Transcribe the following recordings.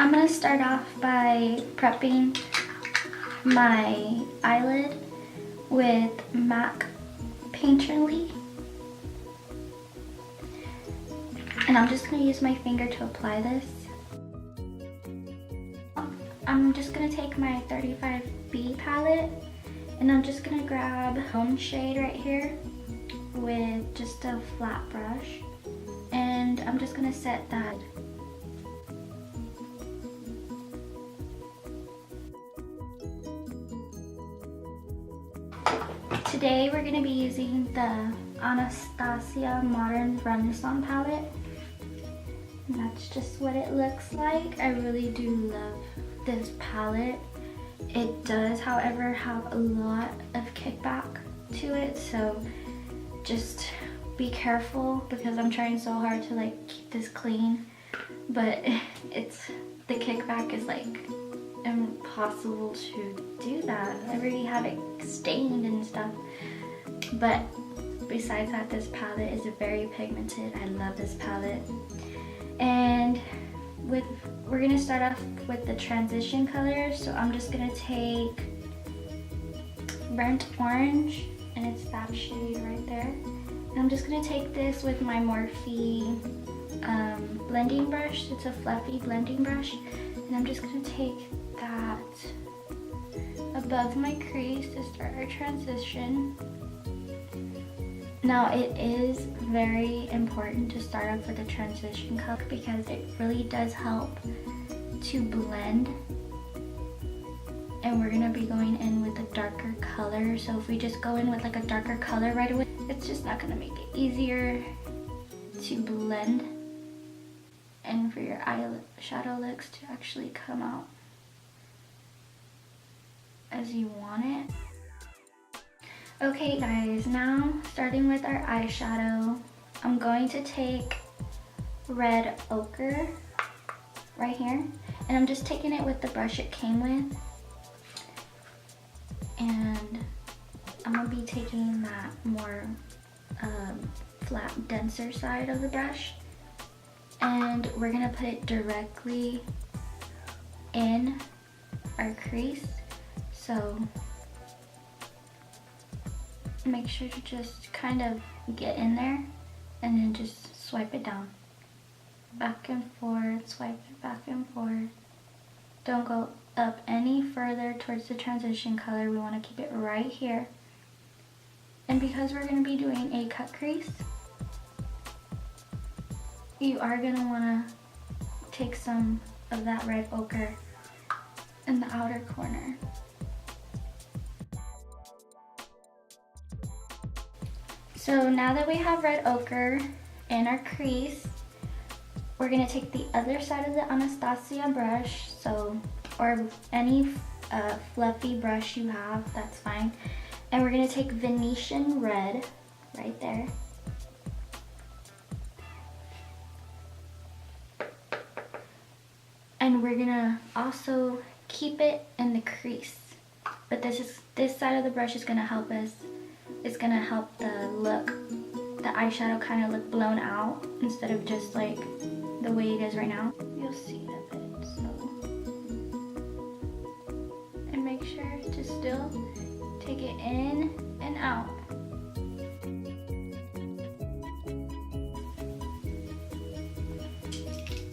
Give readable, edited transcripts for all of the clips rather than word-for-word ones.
I'm gonna start off by prepping my eyelid with MAC Painterly. And I'm just gonna use my finger to apply this. I'm just gonna take my 35B palette and I'm just gonna grab one shade right here with just a flat brush. And I'm just gonna set that. Today we're gonna be using the Anastasia Modern Renaissance palette. And that's just what it looks like. I really do love this palette. It does, however, have a lot of kickback to it, so just be careful because I'm trying so hard to like keep this clean, but the kickback is like impossible to do that. I already have it stained and stuff, but besides that, this palette is very pigmented. I love this palette. And we're gonna start off with the transition colors. So I'm just gonna take burnt orange, and it's that shade right there. And I'm just gonna take this with my Morphe blending brush. It's a fluffy blending brush, and I'm just gonna take that above my crease to start our transition. Now it is very important to start off with a transition color because it really does help to blend. And we're gonna be going in with a darker color. So if we just go in with like a darker color right away, it's just not gonna make it easier to blend and for your eyeshadow looks to actually come out as you want it. Okay guys, now starting with our eyeshadow, I'm going to take red ochre right here, and I'm just taking it with the brush it came with, and I'm gonna be taking that more flat, denser side of the brush, and we're gonna put it directly in our crease. So make sure to just kind of get in there and then just swipe it down. Back and forth, swipe it back and forth. Don't go up any further towards the transition color. We want to keep it right here. And because we're going to be doing a cut crease, you are going to want to take some of that red ochre in the outer corner. So now that we have red ochre in our crease, we're gonna take the other side of the Anastasia brush, or any fluffy brush you have, that's fine. And we're gonna take Venetian red right there. And we're gonna also keep it in the crease. But this side of the brush is gonna help us. It's gonna help the eyeshadow kind of look blown out instead of just like the way it is right now. You'll see it a bit, so. And make sure to still take it in and out.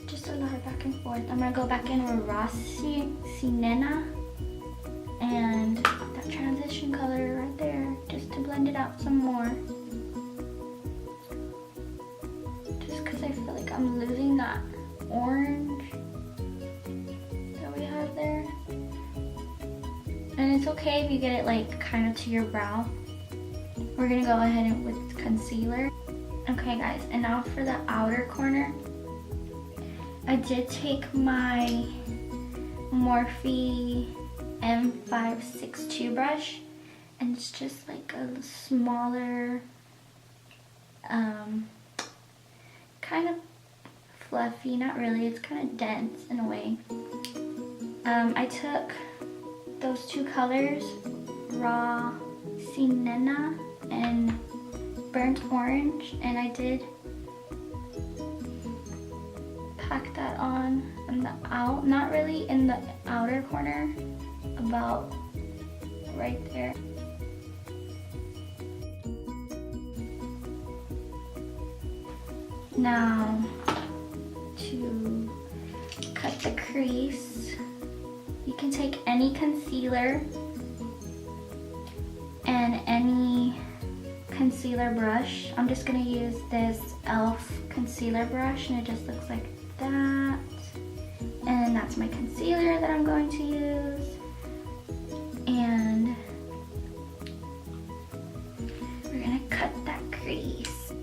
Just a lot of back and forth. I'm gonna go back in with Raw Sienna and that transition color right there, just to blend it out some more. Just because I feel like I'm losing that orange that we have there. And it's okay if you get it like kind of to your brow. We're gonna go ahead and with concealer. Okay guys, and now for the outer corner, I did take my Morphe M562 brush, and it's just like a smaller, kind of fluffy, not really, it's kind of dense in a way. I took those two colors, Raw Sienna and Burnt Orange, and I did pack that on in the not really in the outer corner, about right there. Now to cut the crease, you can take any concealer and any concealer brush. I'm just gonna use this e.l.f. concealer brush, and it just looks like that. And that's my concealer that I'm going to use. And we're gonna cut that crease.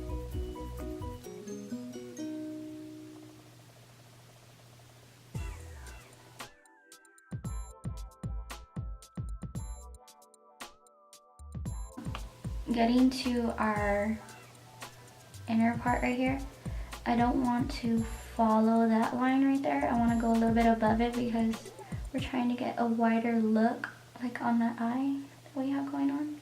Getting to our inner part right here, I don't want to follow that line right there. I want to go a little bit above it because we're trying to get a wider look, like on the eye that we have going on.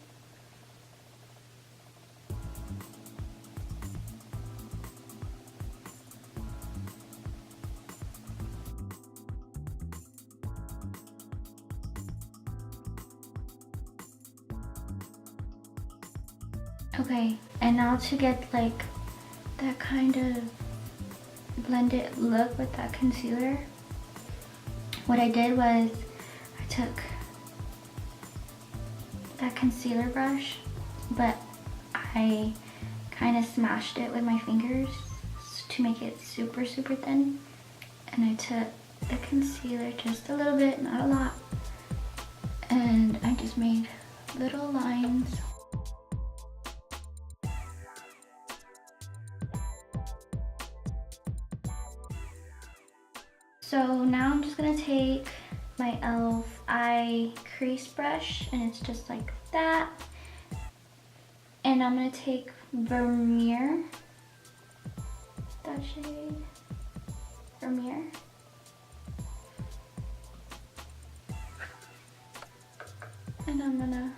Okay, and now to get like that kind of blended look with that concealer, what I did was I took that concealer brush, but I kind of smashed it with my fingers to make it super thin, and I took the concealer just a little bit, not a lot, and I just made little lines. So now I'm just gonna take my e.l.f. eye crease brush, and it's just like that. And I'm gonna take Vermeer, that shade, Vermeer. And I'm gonna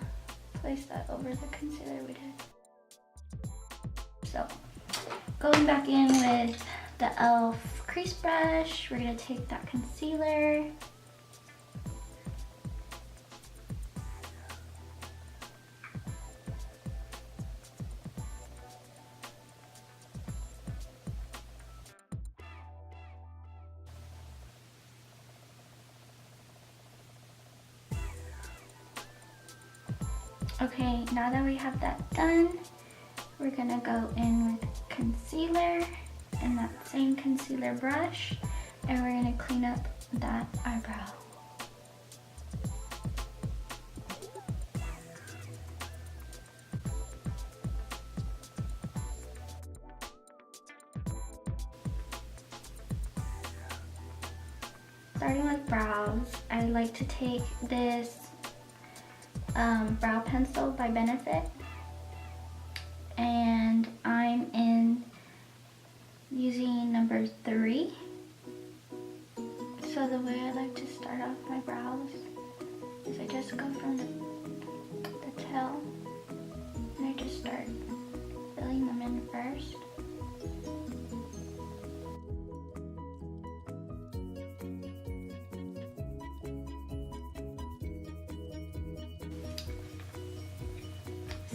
place that over the concealer we did. So, going back in with the e.l.f. crease brush, we're gonna take that concealer. Okay, now that we have that done, we're gonna go in with concealer and that same concealer brush, and we're gonna clean up that eyebrow. Starting with brows, I like to take this brow pencil by Benefit, and I'm using number 3. So the way I like to start off my brows is I just go from the tail, and I just start filling them in first.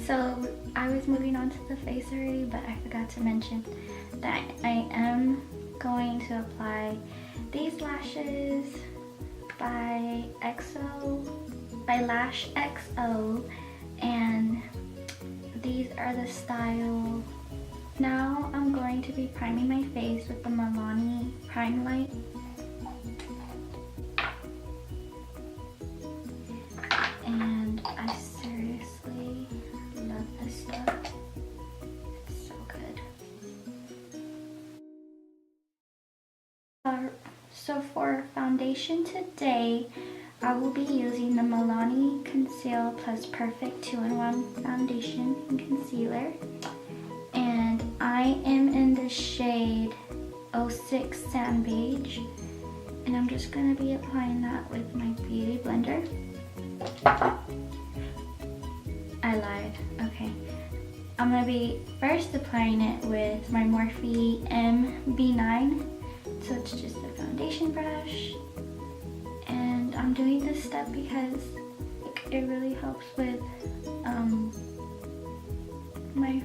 So I was moving on to the face already, but I forgot to mention that I am going to apply these lashes by Lash XO, and these are the style. Now I'm going to be priming my face with the Milani Prime Light. And I seriously love this stuff. It's so good. So for foundation today, I will be using the Milani Conceal Plus Perfect 2-in-1 Foundation and Concealer. And I am in the shade 06 Sand Beige. And I'm just going to be applying that with my Beauty Blender. I lied. Okay. I'm going to be first applying it with my Morphe MB9. So it's just a foundation brush. And I'm doing this step because it really helps with my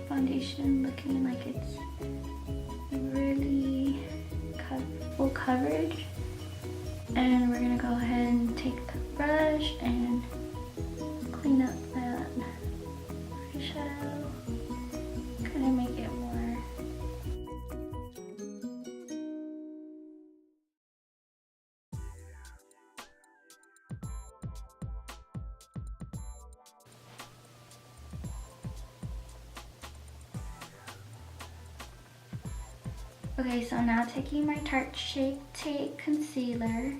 foundation looking like it's really full coverage. And we're gonna go ahead and take the brush and clean up that eyeshadow, kind of make it more Okay, so now taking my Tarte Shape Tape concealer,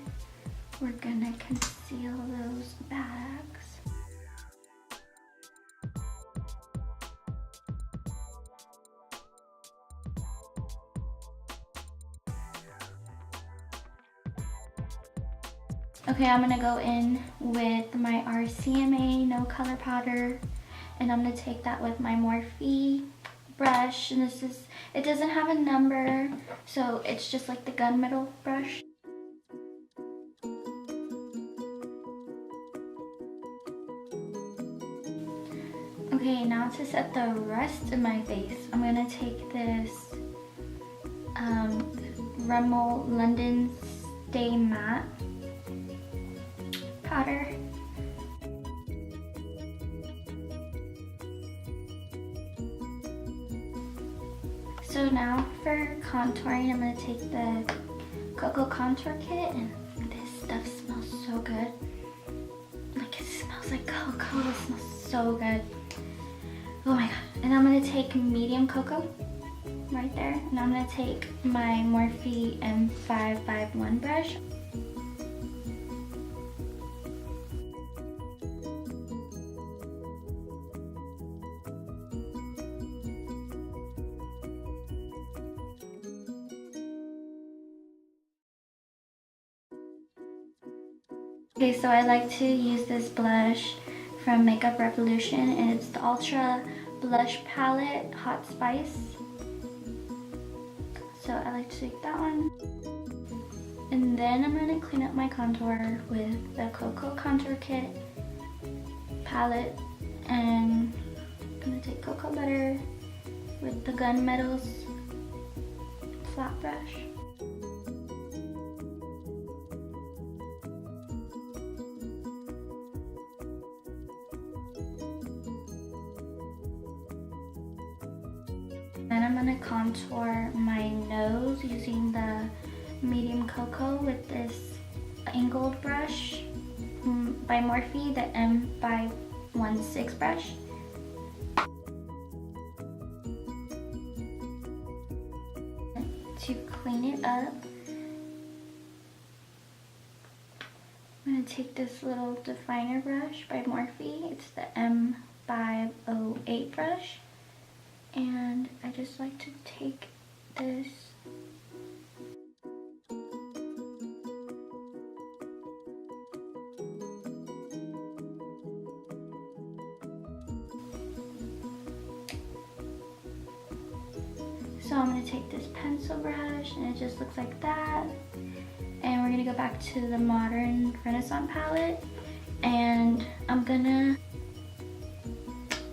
we're gonna conceal those bags. Okay, I'm gonna go in with my RCMA No Color Powder, and I'm gonna take that with my Morphe brush, and it doesn't have a number, so it's just like the gunmetal brush. Okay, now to set the rest of my face, I'm gonna take this Rimmel London Stay Matte powder. So now for contouring, I'm going to take the Cocoa Contour Kit, and this stuff smells so good. Like, it smells like cocoa, it smells so good. Oh my god. And I'm going to take medium cocoa right there, and I'm going to take my Morphe M551 brush. Okay, so I like to use this blush from Makeup Revolution, and it's the Ultra Blush Palette Hot Spice. So I like to take that one. And then I'm going to clean up my contour with the Cocoa Contour Kit palette, and I'm going to take cocoa butter with the Gunmetal's flat brush. Then I'm going to contour my nose using the medium cocoa with this angled brush by Morphe, the M516 brush. To clean it up, I'm going to take this little definer brush by Morphe. It's the M508 brush. And I just like to take this So I'm going to take this pencil brush, and it just looks like that. And we're going to go back to the Modern Renaissance palette, and I'm going to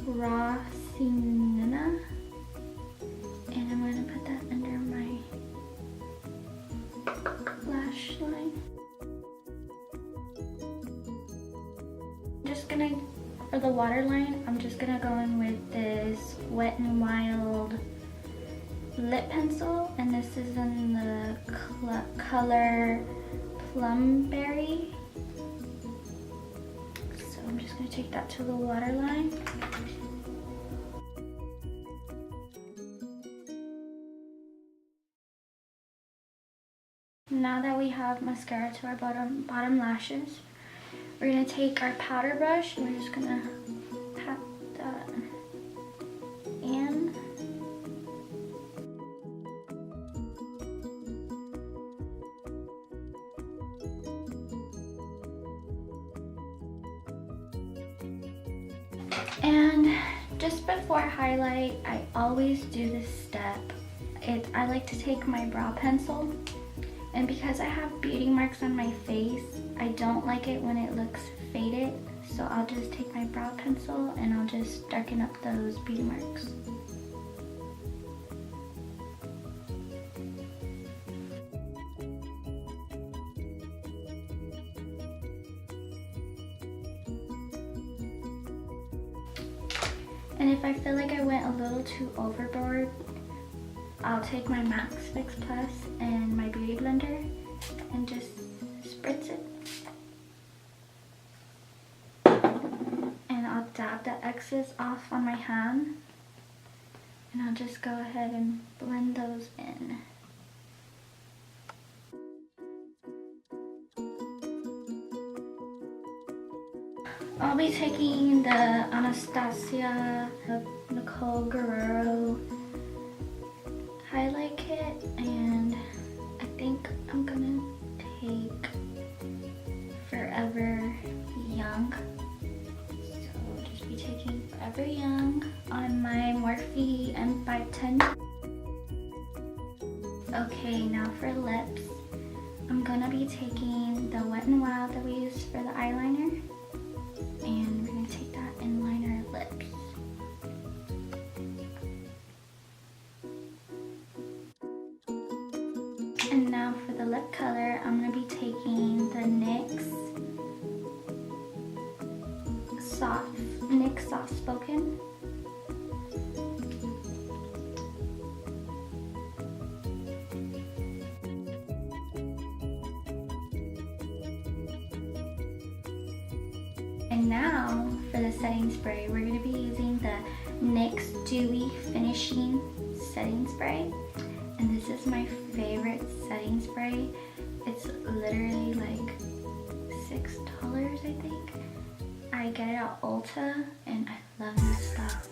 Raw Sienna, and I'm going to put that under my lash line. For the waterline, I'm just going to go in with this Wet n Wild lip pencil, and this is in the color Cranberry. So I'm just going to take that to the waterline. Now that we have mascara to our bottom lashes, we're going to take our powder brush, and we're just going to pat that in. And just before highlight, I always do this step. I like to take my brow pencil, and because I have beauty marks on my face, I don't like it when it looks faded. So I'll just take my brow pencil and I'll just darken up those beauty marks. And if I feel like I went a little too overboard, I'll take my Max Fix Plus and my beauty blender and just spritz it. And I'll dab the excess off on my hand. And I'll just go ahead and blend those in. I'll be taking the Anastasia Nicole Guerrero highlight kit, and I think I'm gonna take Forever Young. So I'll just be taking Forever Young on my Morphe M510. Okay, now for lips, I'm gonna be taking the Wet n Wild that we used for the eyeliner. And we're going to take that and line our lips. And now for the lip color, I'm going to be taking the NYX Soft Spoken. And now for the setting spray, we're going to be using the NYX Dewy Finishing Setting Spray. And this is my favorite setting spray. It's literally like $6, I think. I get it at Ulta and I love this stuff.